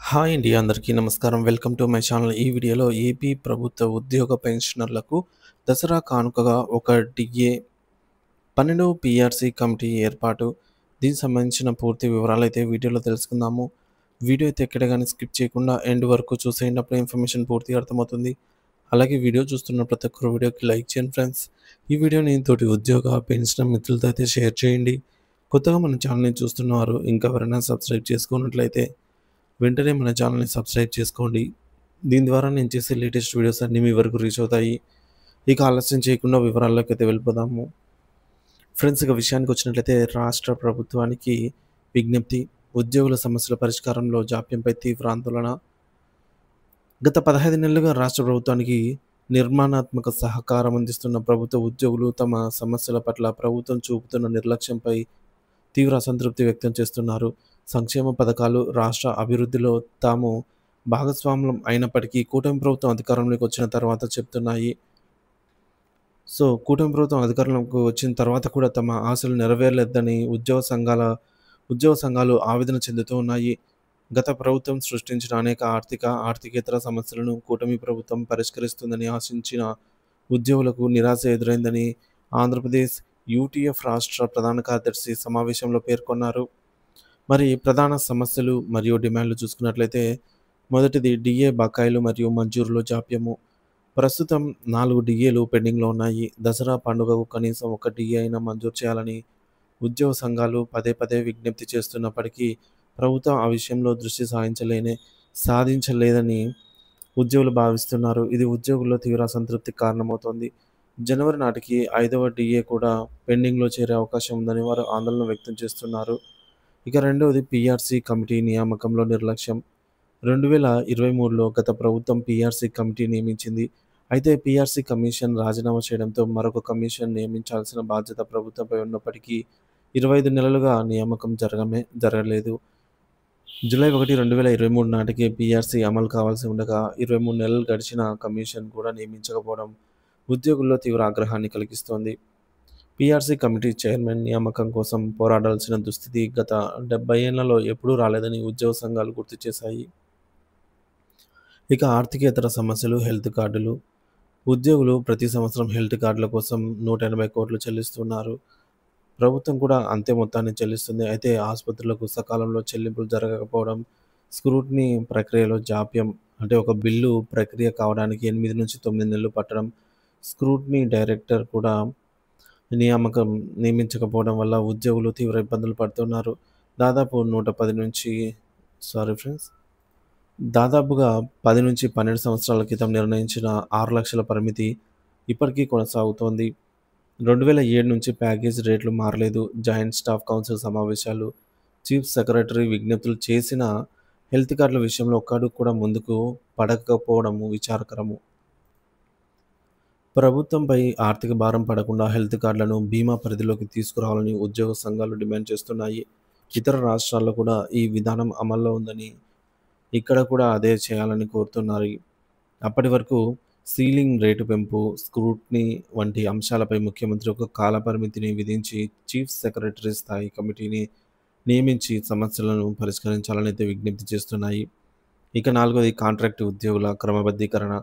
Hi అండి. అందరికీ నమస్కారం. Welcome to my channel. ఈ వీడియోలో ఏపీ ప్రభుత్వ ఉద్యోగ పెన్షనర్లకు దసరా కానుకగా ఒక డిఏ 12 పీఆర్సీ కమిటీ ఏర్పాటు. దీనికి సంబంధించిన పూర్తి వివరాలైతే వీడియోలో తెలుసుకుందాము. వీడియో అయితే ఎక్కడ గాని స్కిప్ చేయకుండా ఎండ్ వరకు చూసేయండి. అప్పుడే ఇన్ఫర్మేషన్ పూర్తిగా అర్థమవుతుంది. అలాగే వీడియో చూస్తున్న ప్రతి ఒక్కరు వీడియోకి లైక్ చేయండి ఫ్రెండ్స్. ఈ వీడియోని తోటి ఉద్యోగ పెన్షనర్ మిత్రులతో అయితే షేర్ చేయండి. కొత్తగా మన ఛానల్‌ని చూస్తున్నవారు ఇంకా ఎవరైనా సబ్స్క్రైబ్ చేసుకున్నట్లయితే వెంటనే మన ఛానల్‌ని సబ్స్క్రైబ్ చేసుకోండి. దీని ద్వారా నేను చేసే లేటెస్ట్ వీడియోస్ అన్నీ మీ వరకు రీచ్ అవుతాయి. ఇక ఆలస్యం చేయకుండా వివరాల్లోకైతే వెళ్ళిపోదాము. ఫ్రెండ్స్, ఇక విషయానికి వచ్చినట్లయితే రాష్ట్ర ప్రభుత్వానికి విజ్ఞప్తి. ఉద్యోగుల సమస్యల పరిష్కారంలో జాప్యంపై తీవ్ర ఆందోళన. గత 15 నెలలుగా రాష్ట్ర ప్రభుత్వానికి నిర్మాణాత్మక సహకారం అందిస్తున్న ప్రభుత్వ ఉద్యోగులు తమ సమస్యల పట్ల ప్రభుత్వం చూపుతున్న నిర్లక్ష్యంపై తీవ్ర అసంతృప్తి వ్యక్తం చేస్తున్నారు. సంక్షేమ పథకాలు, రాష్ట్ర అభివృద్ధిలో తాము భాగస్వాములం అయినప్పటికీ కూటమి ప్రభుత్వం అధికారంలోకి వచ్చిన తర్వాత చెప్తున్నాయి. కూటమి ప్రభుత్వం అధికారంలోకి వచ్చిన తర్వాత కూడా తమ ఆశలు నెరవేరలేదని ఉద్యోగ సంఘాలు ఆవేదన చెందుతూ ఉన్నాయి. గత ప్రభుత్వం సృష్టించిన అనేక ఆర్థికేతర సమస్యలను కూటమి ప్రభుత్వం పరిష్కరిస్తుందని ఆశించిన ఉద్యోగులకు నిరాశ ఎదురైందని ఆంధ్రప్రదేశ్ యూటీఎఫ్ రాష్ట్ర ప్రధాన కార్యదర్శి సమావేశంలో పేర్కొన్నారు. మరి ప్రధాన సమస్యలు మరియు డిమాండ్లు చూసుకున్నట్లయితే మొదటిది డిఏ బకాయిలు మరియు మంజూరులో జాప్యము. ప్రస్తుతం 4 డిఏలు పెండింగ్లో ఉన్నాయి. దసరా పండుగకు కనీసం ఒక డిఏ అయినా మంజూరు చేయాలని ఉద్యోగ సంఘాలు పదే పదే విజ్ఞప్తి చేస్తున్నప్పటికీ ప్రభుత్వం ఆ విషయంలో దృష్టి సాధించలేదని ఉద్యోగులు భావిస్తున్నారు. ఇది ఉద్యోగుల్లో తీవ్ర అసంతృప్తికి కారణమవుతోంది. జనవరి నాటికి 5వ డిఏ కూడా పెండింగ్లో చేరే అవకాశం ఉందని వారు ఆందోళన వ్యక్తం చేస్తున్నారు. ఇక రెండవది పీఆర్సీ కమిటీ నియామకంలో నిర్లక్ష్యం. 2023లో గత ప్రభుత్వం పీఆర్సీ కమిటీ నియమించింది. అయితే పీఆర్సీ కమిషన్ రాజీనామా చేయడంతో మరొక కమిషన్ నియమించాల్సిన బాధ్యత ప్రభుత్వంపై ఉన్నప్పటికీ 25 నెలలుగా నియామకం జరగలేదు. జూలై 1, 2023 నాటికి పీఆర్సీ అమలు కావాల్సి ఉండగా 23 నెలలు గడిచినా కమిషన్ కూడా నియమించకపోవడం ఉద్యోగుల్లో తీవ్ర ఆగ్రహాన్ని కలిగిస్తోంది. పీఆర్సీ కమిటీ చైర్మన్ నియామకం కోసం పోరాడాల్సిన దుస్థితి గత 70 ఏళ్లలో ఎప్పుడూ రాలేదని ఉద్యోగ సంఘాలు గుర్తు చేశాయి. ఇక ఆర్థికేతర సమస్యలు, హెల్త్ కార్డులు. ఉద్యోగులు ప్రతి సంవత్సరం హెల్త్ కార్డుల కోసం 180 కోట్లు చెల్లిస్తున్నారు. ప్రభుత్వం కూడా అంతే మొత్తాన్ని చెల్లిస్తుంది. అయితే ఆసుపత్రులకు సకాలంలో చెల్లింపులు జరగకపోవడం, స్క్రూటినీ ప్రక్రియలో జాప్యం. అంటే ఒక బిల్లు ప్రక్రియ కావడానికి 8-9 నెలలు పట్టడం, స్క్రూటినీ డైరెక్టర్ కూడా నియమించకపోవడం వల్ల ఉద్యోగులు తీవ్ర ఇబ్బందులు పడుతున్నారు. దాదాపుగా 10-12 సంవత్సరాల క్రితం నిర్ణయించిన 6 లక్షల పరిమితి ఇప్పటికీ కొనసాగుతోంది. 2007 నుంచి ప్యాకేజీ రేట్లు మారలేదు. జాయింట్ స్టాఫ్ కౌన్సిల్ సమావేశాలు, చీఫ్ సెక్రటరీ విజ్ఞప్తులు చేసినా హెల్త్ కార్డుల విషయంలో ఒక్క అడుగు కూడా ముందుకు పడకపోవడము విచారకరము. ప్రభుత్వంపై ఆర్థిక భారం పడకుండా హెల్త్ కార్డులను బీమా పరిధిలోకి తీసుకురావాలని ఉద్యోగ సంఘాలు డిమాండ్ చేస్తున్నాయి. ఇతర రాష్ట్రాల్లో కూడా ఈ విధానం అమల్లో ఉందని, ఇక్కడ కూడా అదే చేయాలని కోరుతున్నారు. అప్పటి వరకు సీలింగ్ రేటు పెంపు, స్క్రూటినీ వంటి అంశాలపై ముఖ్యమంత్రి ఒక కాలపరిమితిని విధించి చీఫ్ సెక్రటరీ స్థాయి కమిటీని నియమించి సమస్యలను పరిష్కరించాలని అయితే విజ్ఞప్తి చేస్తున్నాయి. ఇక నాలుగోది కాంట్రాక్టు ఉద్యోగుల క్రమబద్ధీకరణ.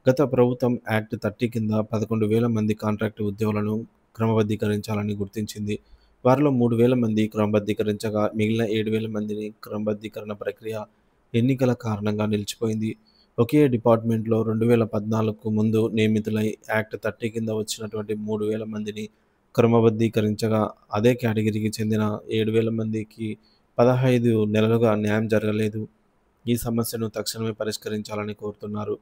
గత ప్రభుత్వం యాక్ట్ 30 కింద 11,000 మంది కాంట్రాక్టు ఉద్యోగులను క్రమబద్ధీకరించాలని గుర్తించింది. వారిలో 3,000 మంది క్రమబద్ధీకరించగా మిగిలిన 7,000 మందిని క్రమబద్ధీకరణ ప్రక్రియ ఎన్నికల కారణంగా నిలిచిపోయింది. ఒకే డిపార్ట్మెంట్లో 2014కు ముందు నియమితులై యాక్ట్ 30 కింద వచ్చినటువంటి 3,000 మందిని క్రమబద్ధీకరించగా అదే కేటగిరీకి చెందిన 7,000 మందికి 15 నెలలుగా న్యాయం జరగలేదు. ఈ సమస్యను తక్షణమే పరిష్కరించాలని కోరుతున్నారు.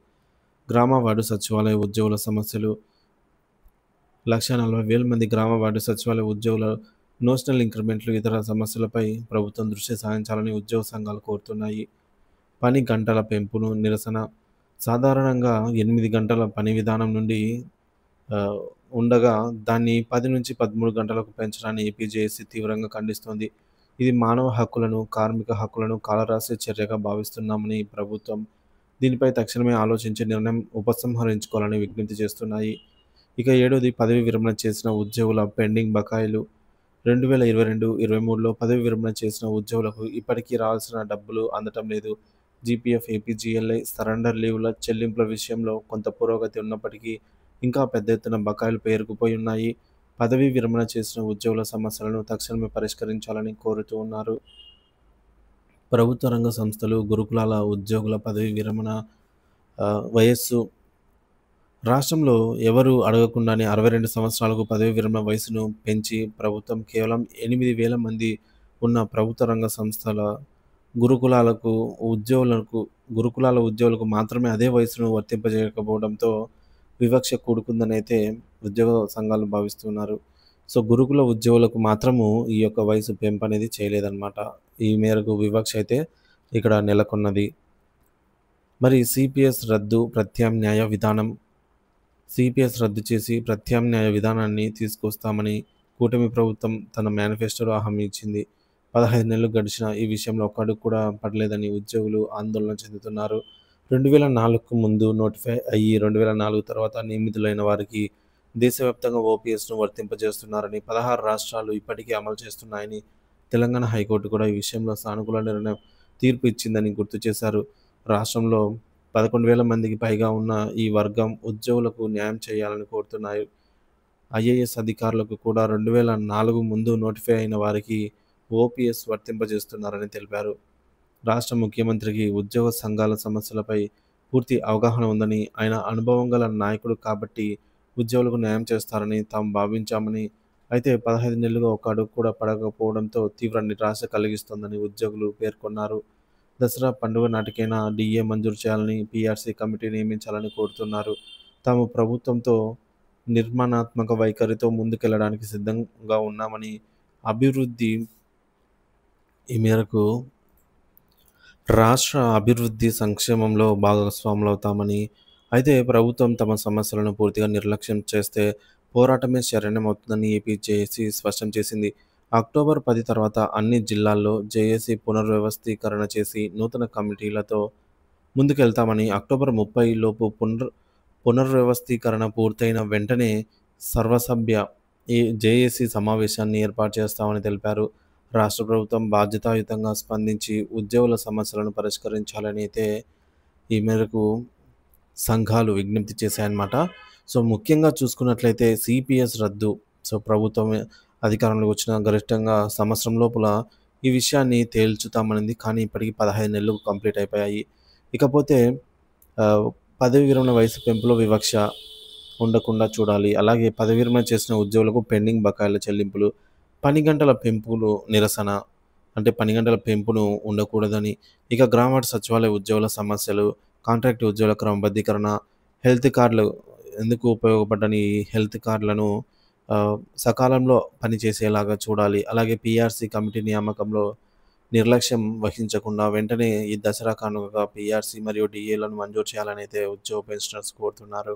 గ్రామ వార్డు సచివాలయ ఉద్యోగుల సమస్యలు. 1,40,000 మంది గ్రామ వార్డు సచివాలయ ఉద్యోగుల నోషనల్ ఇంక్రిమెంట్లు, ఇతర సమస్యలపై ప్రభుత్వం దృష్టి సారించాలని ఉద్యోగ సంఘాలు కోరుతున్నాయి. పని గంటల పెంపును నిరసన. సాధారణంగా 8 గంటల పని విధానం నుండి ఉండగా దాన్ని 10-13 గంటలకు పెంచడాన్ని ఏపీజేఏసీ తీవ్రంగా ఖండిస్తోంది. ఇది మానవ హక్కులను, కార్మిక హక్కులను కాలరాసే చర్యగా భావిస్తున్నామని ప్రభుత్వం దీనిపై తక్షణమే ఆలోచించి నిర్ణయం ఉపసంహరించుకోవాలని విజ్ఞప్తి చేస్తున్నాయి. ఇక ఏడోది పదవి విరమణ చేసిన ఉద్యోగుల పెండింగ్ బకాయిలు. 2022-23లో పదవి విరమణ చేసిన ఉద్యోగులకు ఇప్పటికీ రావాల్సిన డబ్బులు అందటం లేదు. జీపీఎఫ్, ఏపీజీఎల్ఐ సరెండర్ లీవ్ల చెల్లింపుల విషయంలో కొంత పురోగతి ఉన్నప్పటికీ ఇంకా పెద్ద ఎత్తున బకాయిలు పేరుకుపోయి ఉన్నాయి. పదవీ విరమణ చేసిన ఉద్యోగుల సమస్యలను తక్షణమే పరిష్కరించాలని కోరుతూ ఉన్నారు. ప్రభుత్వ రంగ సంస్థలు, గురుకులాల ఉద్యోగుల పదవీ విరమణ వయస్సు రాష్ట్రంలో ఎవరు అడగకుండానే 62 సంవత్సరాలకు పదవీ విరమణ వయసును పెంచి ప్రభుత్వం కేవలం 8,000 మంది ఉన్న ప్రభుత్వ రంగ సంస్థల గురుకులాలకు గురుకులాల ఉద్యోగులకు మాత్రమే అదే వయసును వర్తింపజేయకపోవడంతో వివక్ష కూడుకుందనైతే ఉద్యోగ సంఘాలు భావిస్తున్నారు. సో, గురుకుల ఉద్యోగులకు మాత్రము ఈ యొక్క వయసు పెంపు అనేది చేయలేదన్నమాట. ఈ మేరకు వివక్ష అయితే ఇక్కడ నెలకొన్నది. మరి సిపిఎస్ రద్దు చేసి ప్రత్యామ్నాయ విధానాన్ని తీసుకొస్తామని కూటమి ప్రభుత్వం తన మేనిఫెస్టోలో హామీ ఇచ్చింది. 15 నెలలు గడిచినా ఈ విషయంలో ఒక్క అడుగు కూడా పడలేదని ఉద్యోగులు ఆందోళన చెందుతున్నారు. 2004కు ముందు నోటిఫై అయ్యి 2004 తర్వాత నియమితులైన వారికి దేశవ్యాప్తంగా ఓపీఎస్ను వర్తింపజేస్తున్నారని 16 రాష్ట్రాలు ఇప్పటికే అమలు చేస్తున్నాయని తెలంగాణ హైకోర్టు కూడా ఈ విషయంలో సానుకూల తీర్పు ఇచ్చిందని గుర్తు చేశారు. రాష్ట్రంలో 11,000 మందికి పైగా ఉన్న ఈ వర్గం ఉద్యోగులకు న్యాయం చేయాలని కోరుతున్నాయి. ఐఏఎస్ అధికారులకు కూడా 2004 ముందు నోటిఫై అయిన వారికి ఓపీఎస్ వర్తింపజేస్తున్నారని తెలిపారు. రాష్ట్ర ముఖ్యమంత్రికి ఉద్యోగ సంఘాల సమస్యలపై పూర్తి అవగాహన ఉందని, ఆయన అనుభవం గల నాయకుడు కాబట్టి ఉద్యోగులకు న్యాయం చేస్తారని తాము భావించామని, అయితే 15 నెలలుగా ఒక్క అడుగు కూడా పడకపోవడంతో తీవ్ర నిరాశ కలిగిస్తోందని ఉద్యోగులు పేర్కొన్నారు. దసరా పండుగ నాటికైనా డీఏ మంజూరు చేయాలని, పీఆర్సీ కమిటీ నియమించాలని కోరుతున్నారు. తాము ప్రభుత్వంతో నిర్మాణాత్మక వైఖరితో ముందుకెళ్లడానికి సిద్ధంగా ఉన్నామని, ఈ మేరకు రాష్ట్ర అభివృద్ధి సంక్షేమంలో భాగస్వాములవుతామని, అయితే ప్రభుత్వం తమ సమస్యలను పూర్తిగా నిర్లక్ష్యం చేస్తే పోరాటమే శరణ్యమవుతుందని ఏపీ జేఏసీ స్పష్టం చేసింది. అక్టోబర్ 10 తర్వాత అన్ని జిల్లాల్లో జేఏసీ పునర్వ్యవస్థీకరణ చేసి నూతన కమిటీలతో ముందుకెళ్తామని, అక్టోబర్ 30 లోపు పునర్వ్యవస్థీకరణ పూర్తయిన వెంటనే సర్వసభ్య జేఏసీ సమావేశాన్ని ఏర్పాటు చేస్తామని తెలిపారు. రాష్ట్ర ప్రభుత్వం బాధ్యతాయుతంగా స్పందించి ఉద్యోగుల సమస్యలను పరిష్కరించాలని అయితే ఈ మేరకు సంఘాలు విజ్ఞప్తి చేశాయన్నమాట. సో, ముఖ్యంగా చూసుకున్నట్లయితే సిపిఎస్ రద్దు. సో, ప్రభుత్వం అధికారంలోకి వచ్చిన గరిష్టంగా సంవత్సరం లోపల ఈ విషయాన్ని తేల్చుతామనింది. కానీ ఇప్పటికి 15 నెలలు కంప్లీట్ అయిపోయాయి. ఇకపోతే పదవి విరమణ వయసు పెంపులో వివక్ష ఉండకుండా చూడాలి. అలాగే పదవి విరమణ చేసిన ఉద్యోగులకు పెండింగ్ బకాయిల చెల్లింపులు, పని గంటల పెంపులు నిరసన, అంటే పని గంటల పెంపును ఉండకూడదని, ఇక గ్రామ సచివాలయ ఉద్యోగుల సమస్యలు, కాంట్రాక్ట్ ఉద్యోగుల క్రమబద్ధీకరణ, హెల్త్ కార్డులు ఎందుకు ఉపయోగపడని హెల్త్ కార్డులను సకాలంలో పనిచేసేలాగా చూడాలి. అలాగే పీఆర్సీ కమిటీ నియామకంలో నిర్లక్ష్యం వహించకుండా వెంటనే ఈ దసరా కానుకగా పీఆర్సీ మరియు డీఏలను మంజూరు చేయాలని అయితే ఉద్యోగ పెన్షనర్స్ కోరుతున్నారు.